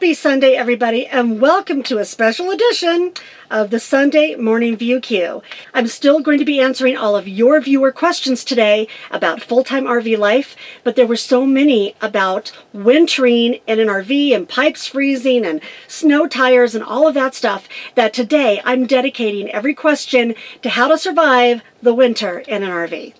Happy Sunday, everybody, and welcome to a special edition of the Sunday Morning View Queue. I'm still going to be answering all of your viewer questions today about full-time RV life, but there were so many about wintering in an RV and pipes freezing and snow tires and all of that stuff that today I'm dedicating every question to how to survive the winter in an RV.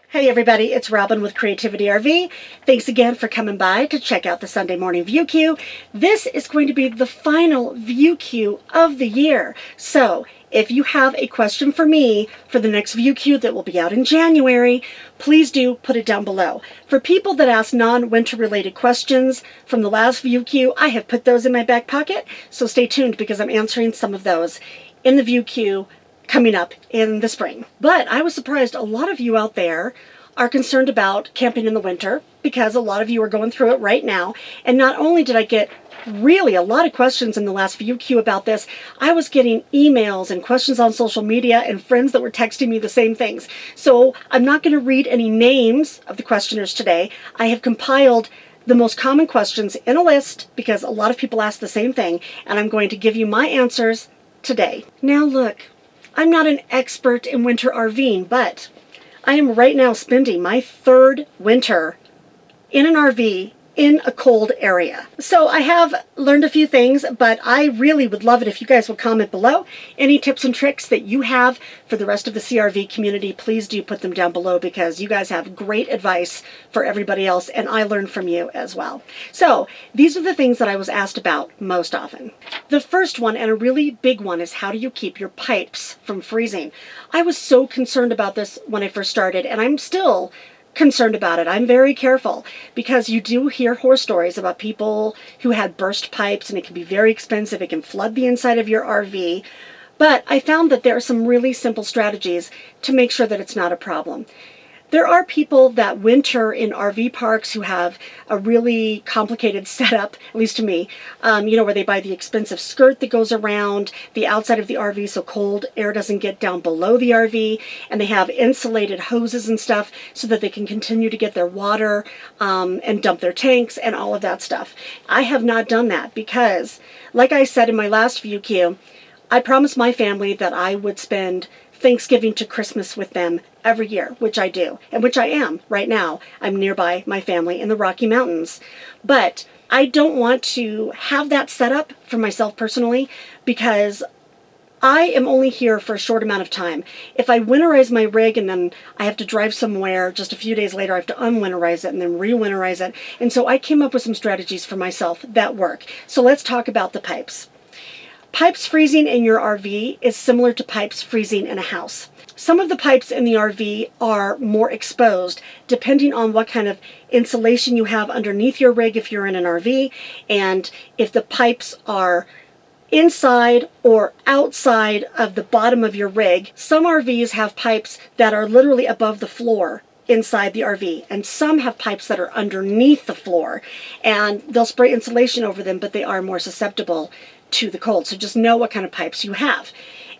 Hey everybody, it's Robin with Creativity RV. Thanks again for coming by to check out the Sunday Morning View Queue. This is going to be the final View Queue of the year. So if you have a question for me for the next View Queue that will be out in January, please do put it down below. For people that ask non-winter related questions from the last View Queue, I have put those in my back pocket, so stay tuned because I'm answering some of those in the View Queue coming up in the spring. But I was surprised a lot of you out there are concerned about camping in the winter because a lot of you are going through it right now. And not only did I get really a lot of questions in the last View Queue about this, I was getting emails and questions on social media and friends that were texting me the same things. So I'm not going to read any names of the questioners today. I have compiled the most common questions in a list because a lot of people ask the same thing, and I'm going to give you my answers today. Now look, I'm not an expert in winter RVing, but I am right now spending my third winter in an RV in a cold area. So I have learned a few things, but I really would love it if you guys would comment below. Any tips and tricks that you have for the rest of the CRV community, please do put them down below because you guys have great advice for everybody else and I learn from you as well. So these are the things that I was asked about most often. The first one, and a really big one, is how do you keep your pipes from freezing? I was so concerned about this when I first started, and I'm still concerned about it. I'm very careful because you do hear horror stories about people who had burst pipes, and it can be very expensive. It can flood the inside of your RV. But I found that there are some really simple strategies to make sure that it's not a problem. There are people that winter in RV parks who have a really complicated setup, at least to me, where they buy the expensive skirt that goes around the outside of the RV so cold air doesn't get down below the RV, and they have insulated hoses and stuff so that they can continue to get their water and dump their tanks and all of that stuff. I have not done that because, like I said in my last View Queue, I promised my family that I would spend Thanksgiving to Christmas with them every year, which I do, and which I am right now. I'm nearby my family in the Rocky Mountains. But I don't want to have that set up for myself personally because I am only here for a short amount of time. If I winterize my rig and then I have to drive somewhere just a few days later, I have to unwinterize it and then re-winterize it. And so I came up with some strategies for myself that work. So let's talk about the pipes. Pipes freezing in your RV is similar to pipes freezing in a house. Some of the pipes in the RV are more exposed depending on what kind of insulation you have underneath your rig if you're in an RV, and if the pipes are inside or outside of the bottom of your rig. Some RVs have pipes that are literally above the floor inside the RV, and some have pipes that are underneath the floor, and they'll spray insulation over them, but they are more susceptible to the cold. So just know what kind of pipes you have.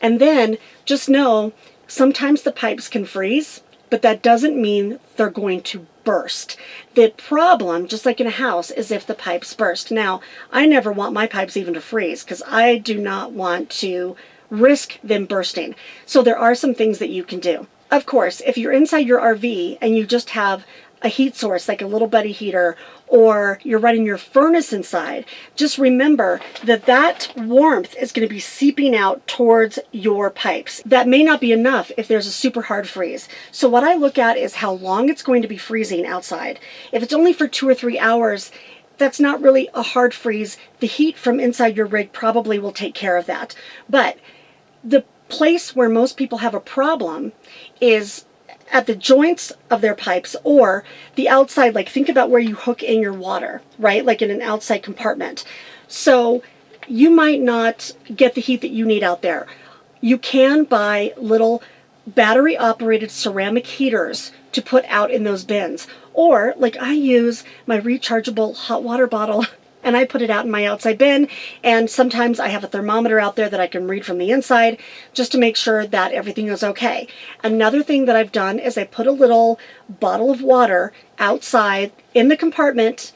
And then just know sometimes the pipes can freeze, but that doesn't mean they're going to burst. The problem, just like in a house, is if the pipes burst. Now, I never want my pipes even to freeze because I do not want to risk them bursting. So there are some things that you can do. Of course, if you're inside your RV and you just have a heat source like a little buddy heater, or you're running your furnace inside, just remember that that warmth is going to be seeping out towards your pipes. That may not be enough if there's a super hard freeze. So what I look at is how long it's going to be freezing outside. If it's only for 2 or 3 hours, that's not really a hard freeze. The heat from inside your rig probably will take care of that. But the place where most people have a problem is at the joints of their pipes or the outside, like think about where you hook in your water, right? Like in an outside compartment. So you might not get the heat that you need out there. You can buy little battery operated ceramic heaters to put out in those bins. Or like I use my rechargeable hot water bottle and I put it out in my outside bin, and sometimes I have a thermometer out there that I can read from the inside just to make sure that everything is okay. Another thing that I've done is I put a little bottle of water outside in the compartment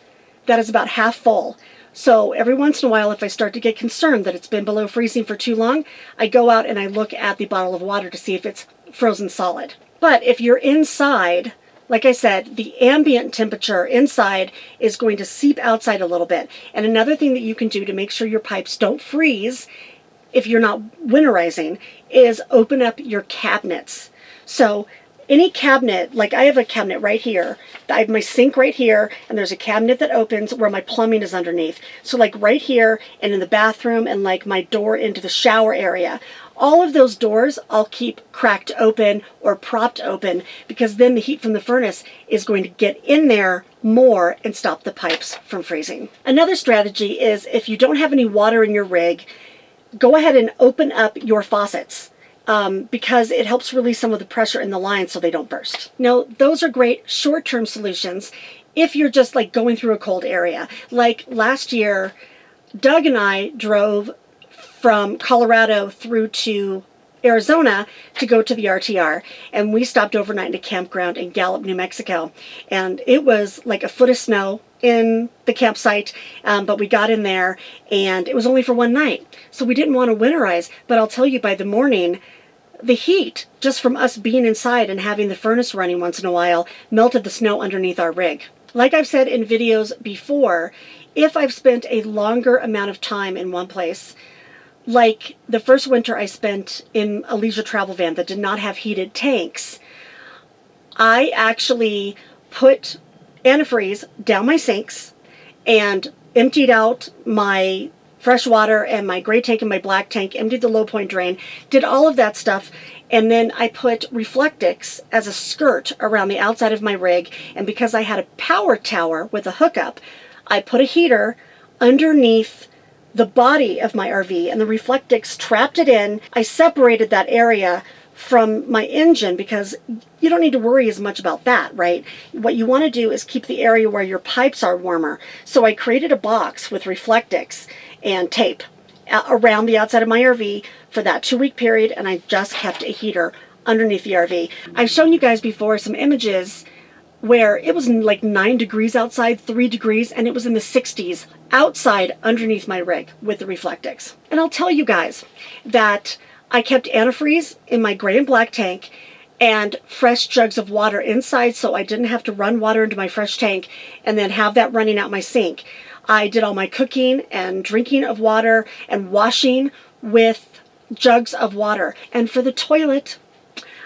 that is about half full. So every once in a while, if I start to get concerned that it's been below freezing for too long, I go out and I look at the bottle of water to see if it's frozen solid. But if you're inside, like I said, the ambient temperature inside is going to seep outside a little bit. And another thing that you can do to make sure your pipes don't freeze if you're not winterizing is open up your cabinets. So any cabinet, like I have a cabinet right here, I have my sink right here, and there's a cabinet that opens where my plumbing is underneath. So like right here and in the bathroom and like my door into the shower area, all of those doors I'll keep cracked open or propped open, because then the heat from the furnace is going to get in there more and stop the pipes from freezing. Another strategy is if you don't have any water in your rig, go ahead and open up your faucets. Because it helps release some of the pressure in the lines so they don't burst. Now, those are great short-term solutions if you're just like going through a cold area. Like last year, Doug and I drove from Colorado through to Arizona to go to the RTR, and we stopped overnight in a campground in Gallup, New Mexico, and it was like a foot of snow in the campsite, but we got in there and it was only for one night, so we didn't want to winterize. But I'll tell you, by the morning, the heat just from us being inside and having the furnace running once in a while melted the snow underneath our rig. Like I've said in videos before, if I've spent a longer amount of time in one place, like the first winter I spent in a leisure travel van that did not have heated tanks, I actually put antifreeze down my sinks and emptied out my fresh water and my gray tank and my black tank, emptied the low point drain, did all of that stuff, and then I put Reflectix as a skirt around the outside of my rig. And because I had a power tower with a hookup, I put a heater underneath the body of my RV, and the Reflectix trapped it in. I separated that area from my engine because you don't need to worry as much about that, right? What you want to do is keep the area where your pipes are warmer. So I created a box with Reflectix and tape around the outside of my RV for that 2-week period, and I just kept a heater underneath the RV. I've shown you guys before some images where it was like 9 degrees outside, 3 degrees, and it was in the 60s outside underneath my rig with the Reflectix. And I'll tell you guys that I kept antifreeze in my gray and black tank and fresh jugs of water inside, so I didn't have to run water into my fresh tank and then have that running out my sink. I did all my cooking and drinking of water and washing with jugs of water. And for the toilet,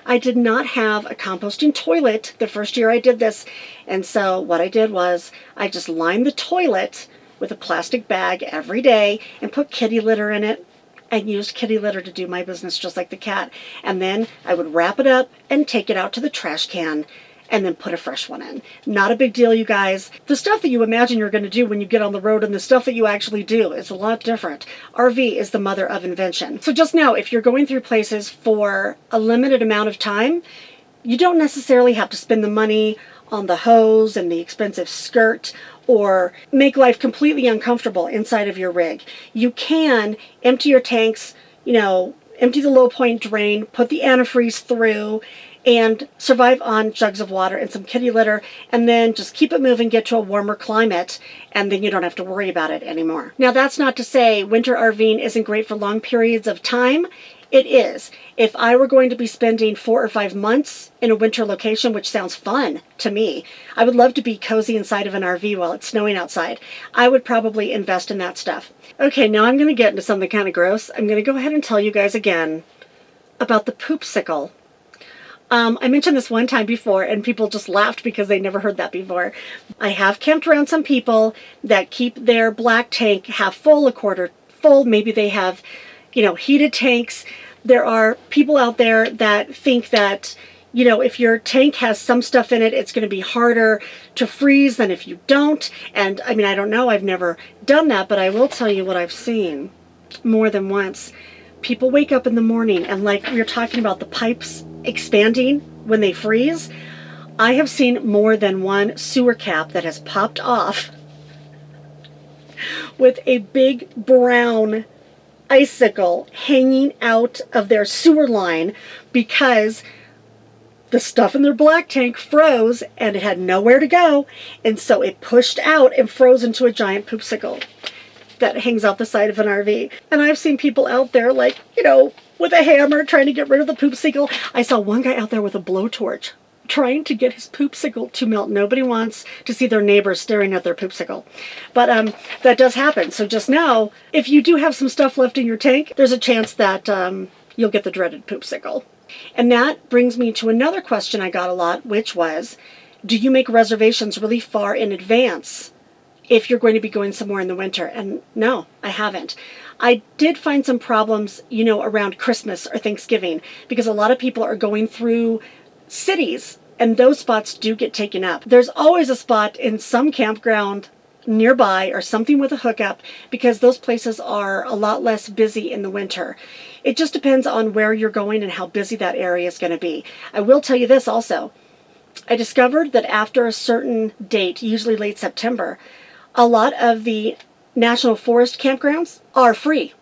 I did not have a composting toilet the first year I did this. And so what I did was I just lined the toilet with a plastic bag every day and put kitty litter in it and used kitty litter to do my business just like the cat. And then I would wrap it up and take it out to the trash can and then put a fresh one in. Not a big deal, you guys. The stuff that you imagine you're going to do when you get on the road and the stuff that you actually do is a lot different. RV is the mother of invention. So just know, if you're going through places for a limited amount of time, you don't necessarily have to spend the money on the hose and the expensive skirt or make life completely uncomfortable inside of your rig. You can empty your tanks, empty the low point drain, put the antifreeze through, and survive on jugs of water and some kitty litter, and then just keep it moving, get to a warmer climate, and then you don't have to worry about it anymore. Now, that's not to say winter RVing isn't great for long periods of time. It is. If I were going to be spending 4 or 5 months in a winter location, which sounds fun to me, I would love to be cozy inside of an RV while it's snowing outside. I would probably invest in that stuff. Okay, now I'm going to get into something kind of gross. I'm going to go ahead and tell you guys again about the Poopsicle. I mentioned this one time before and people just laughed because they never heard that before. I have camped around some people that keep their black tank half full, a quarter full. Maybe they have, heated tanks. There are people out there that think that, if your tank has some stuff in it, it's going to be harder to freeze than if you don't. And I mean, I don't know. I've never done that, but I will tell you what I've seen more than once. People wake up in the morning and, like we were talking about, the pipes expanding when they freeze. I have seen more than one sewer cap that has popped off with a big brown icicle hanging out of their sewer line because the stuff in their black tank froze and it had nowhere to go, and so it pushed out and froze into a giant poopsicle that hangs off the side of an RV. And I've seen people out there, like, with a hammer trying to get rid of the poopsicle. I saw one guy out there with a blowtorch trying to get his poopsicle to melt. Nobody wants to see their neighbors staring at their poopsicle. But that does happen. So just know, if you do have some stuff left in your tank, there's a chance that you'll get the dreaded poopsicle. And that brings me to another question I got a lot, which was, do you make reservations really far in advance if you're going to be going somewhere in the winter? And no, I haven't. I did find some problems, around Christmas or Thanksgiving, because a lot of people are going through cities and those spots do get taken up. There's always a spot in some campground nearby or something with a hookup, because those places are a lot less busy in the winter. It just depends on where you're going and how busy that area is going to be. I will tell you this also. I discovered that after a certain date, usually late September, a lot of the national forest campgrounds are free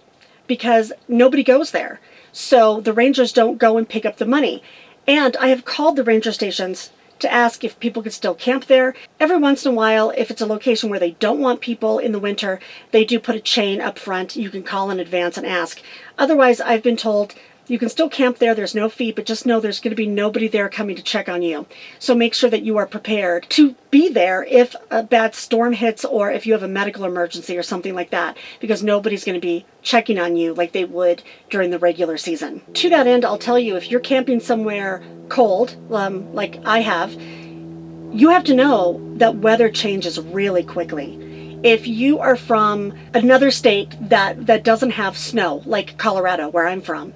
because nobody goes there. So the rangers don't go and pick up the money. And I have called the ranger stations to ask if people could still camp there. Every once in a while, if it's a location where they don't want people in the winter, they do put a chain up front. You can call in advance and ask. Otherwise, I've been told you can still camp there. There's no fee, but just know there's going to be nobody there coming to check on you. So make sure that you are prepared to be there if a bad storm hits or if you have a medical emergency or something like that, because nobody's going to be checking on you like they would during the regular season. To that end, I'll tell you, if you're camping somewhere cold, like I have to know that weather changes really quickly. If you are from another state that doesn't have snow, like Colorado, where I'm from,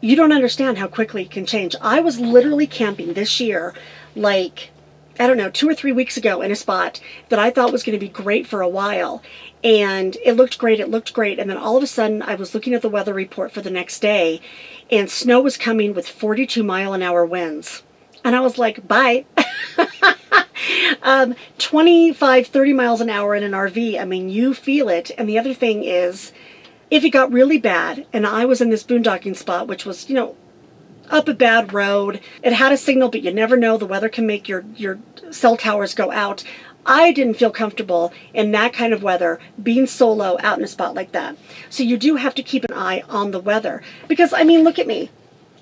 you don't understand how quickly it can change. I was literally camping this year, like, I don't know, 2 or 3 weeks ago in a spot that I thought was going to be great for a while. And it looked great, and then all of a sudden I was looking at the weather report for the next day, and snow was coming with 42-mile-an-hour winds. And I was like, bye. 25, 30 miles an hour in an RV, I mean, you feel it. And the other thing is, if it got really bad, and I was in this boondocking spot, which was, up a bad road, it had a signal, but you never know, the weather can make your cell towers go out. I didn't feel comfortable in that kind of weather, being solo out in a spot like that. So you do have to keep an eye on the weather. Because, I mean, look at me.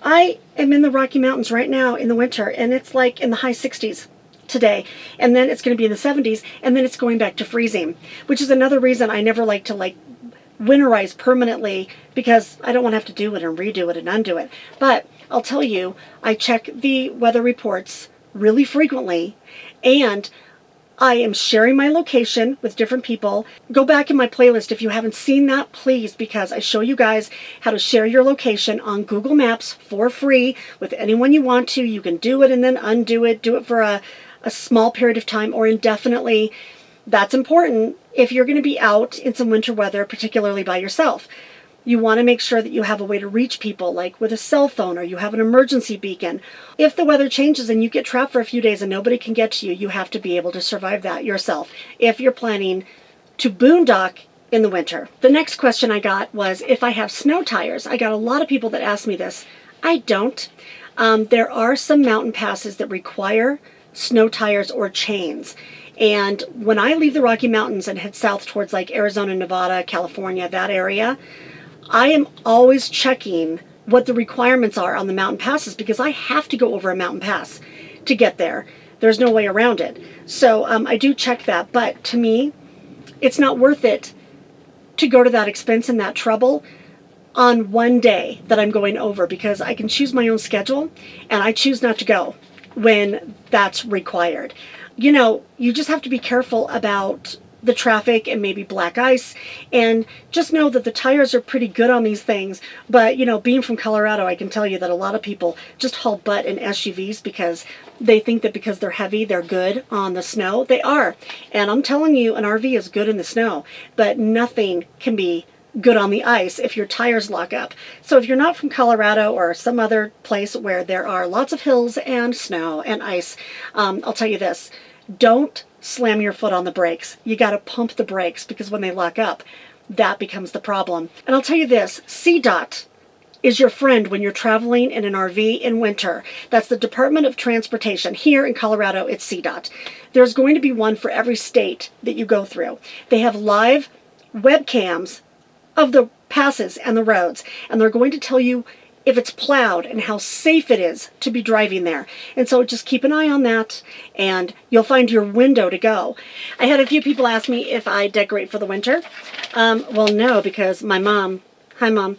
I am in the Rocky Mountains right now in the winter, and it's like in the high 60s today. And then it's going to be in the 70s, and then it's going back to freezing, which is another reason I never like to, winterize permanently, because I don't want to have to do it and redo it and undo it. But I'll tell you, I check the weather reports really frequently, and I am sharing my location with different people. Go back in my playlist if you haven't seen that, please, because I show you guys how to share your location on Google Maps for free with anyone you want to. You can do it and then undo it. Do it for a small period of time or indefinitely. That's important if you're going to be out in some winter weather, particularly by yourself. You want to make sure that you have a way to reach people, like with a cell phone, or you have an emergency beacon. If the weather changes and you get trapped for a few days and nobody can get to you, you have to be able to survive that yourself if you're planning to boondock in the winter. The next question I got was if I have snow tires. I got a lot of people that ask me this. I don't. There are some mountain passes that require snow tires or chains. And when I leave the Rocky Mountains and head south towards like Arizona, Nevada, California, that area, I am always checking what the requirements are on the mountain passes, because I have to go over a mountain pass to get there. There's no way around it. So I do check that. But to me, it's not worth it to go to that expense and that trouble on one day that I'm going over, because I can choose my own schedule and I choose not to go when that's required. You just have to be careful about the traffic and maybe black ice, and just know that the tires are pretty good on these things. But being from Colorado, I can tell you that a lot of people just haul butt in SUVs because they think that because they're heavy, they're good on the snow. They are. And I'm telling you, an RV is good in the snow, but nothing can be good on the ice if your tires lock up. So if you're not from Colorado or some other place where there are lots of hills and snow and ice, I'll tell you this. don't slam your foot on the brakes. You got to pump the brakes, because when they lock up, that becomes the problem. And I'll tell you this, CDOT is your friend when you're traveling in an RV in winter. That's the Department of Transportation. Here in Colorado, it's CDOT. There's going to be one for every state that you go through. They have live webcams of the passes and the roads, and they're going to tell you if it's plowed and how safe it is to be driving there. And so just keep an eye on that, and you'll find your window to go. I had a few people ask me if I decorate for the winter. Well, no, because my mom, hi Mom,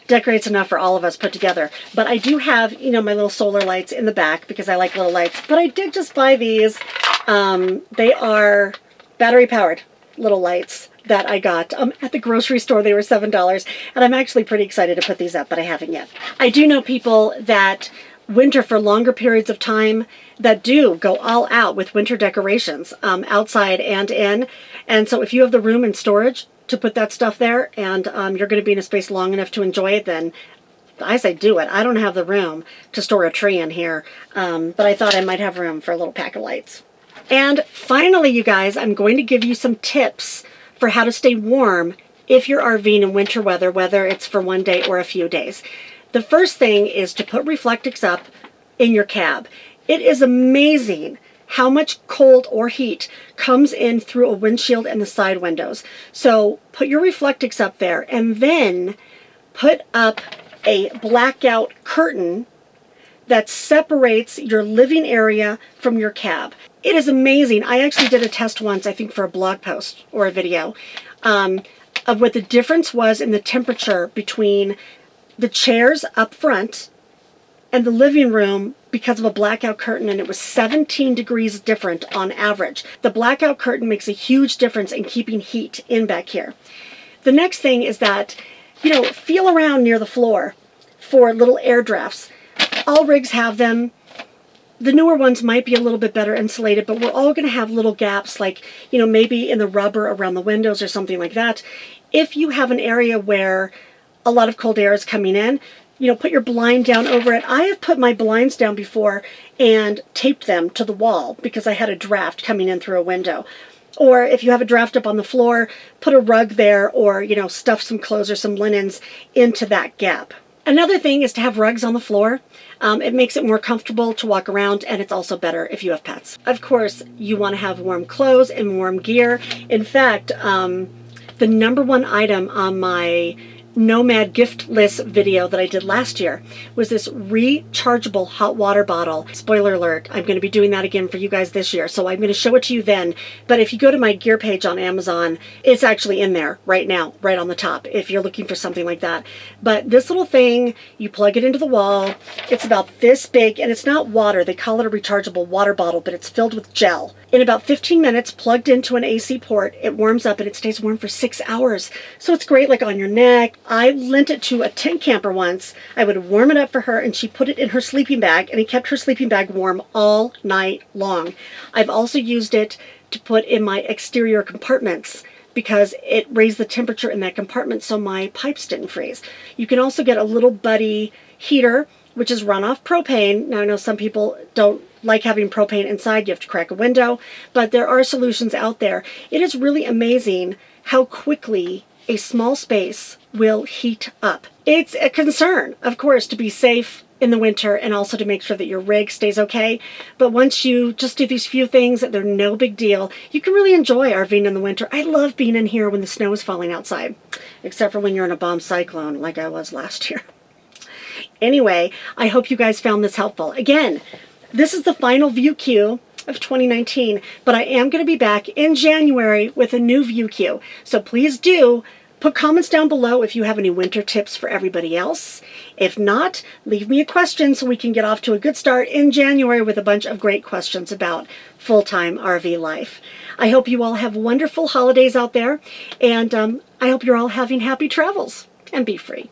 decorates enough for all of us put together. But I do have, you know, my little solar lights in the back because I like little lights. But I did just buy these. They are battery powered little lights that I got at the grocery store. They were $7, and I'm actually pretty excited to put these up, but I haven't yet. I do know people that winter for longer periods of time that do go all out with winter decorations, outside and in. And so if you have the room and storage to put that stuff there, and you're going to be in a space long enough to enjoy it, then I say do it. I don't have the room to store a tree in here, but I thought I might have room for a little pack of lights. And finally, you guys, I'm going to give you some tips for how to stay warm if you're RVing in winter weather, whether it's for one day or a few days. The first thing is to put Reflectix up in your cab. It is amazing how much cold or heat comes in through a windshield and the side windows. So put your Reflectix up there, and then put up a blackout curtain that separates your living area from your cab. It is amazing. I actually did a test once, I think for a blog post or a video, of what the difference was in the temperature between the chairs up front and the living room because of a blackout curtain, and it was 17 degrees different on average. The blackout curtain makes a huge difference in keeping heat in back here. The next thing is that, you know, feel around near the floor for little air drafts. All rigs have them. The newer ones might be a little bit better insulated, but we're all going to have little gaps, like, you know, maybe in the rubber around the windows or something like that. If you have an area where a lot of cold air is coming in, you know, put your blind down over it. I have put my blinds down before and taped them to the wall because I had a draft coming in through a window. Or if you have a draft up on the floor, put a rug there, or, you know, stuff some clothes or some linens into that gap. Another thing is to have rugs on the floor. It makes it more comfortable to walk around, and it's also better if you have pets. Of course, you want to have warm clothes and warm gear. In fact, the #1 item on my Nomad gift list video that I did last year was this rechargeable hot water bottle. Spoiler alert, I'm going to be doing that again for you guys this year, so I'm going to show it to you then. But if you go to my gear page on Amazon, it's actually in there right now, right on the top, if you're looking for something like that. But this little thing, you plug it into the wall. It's about this big, and it's not water. They call it a rechargeable water bottle, but it's filled with gel. In about 15 minutes, plugged into an AC port, it warms up and it stays warm for 6 hours. So it's great, like on your neck. I lent it to a tent camper once. I would warm it up for her, and she put it in her sleeping bag, and it kept her sleeping bag warm all night long. I've also used it to put in my exterior compartments because it raised the temperature in that compartment so my pipes didn't freeze. You can also get a little buddy heater, which is run off propane. Now, I know some people don't like having propane inside. You have to crack a window, but there are solutions out there. It is really amazing how quickly a small space will heat up. It's a concern, of course, to be safe in the winter and also to make sure that your rig stays okay. But once you just do these few things, they're no big deal. You can really enjoy RVing in the winter. I love being in here when the snow is falling outside, except for when you're in a bomb cyclone like I was last year. Anyway, I hope you guys found this helpful. Again, this is the final ViewQ of 2019, but I am going to be back in January with a new ViewQ. So please do put comments down below if you have any winter tips for everybody else. If not, leave me a question so we can get off to a good start in January with a bunch of great questions about full-time RV life. I hope you all have wonderful holidays out there, and I hope you're all having happy travels, and be free.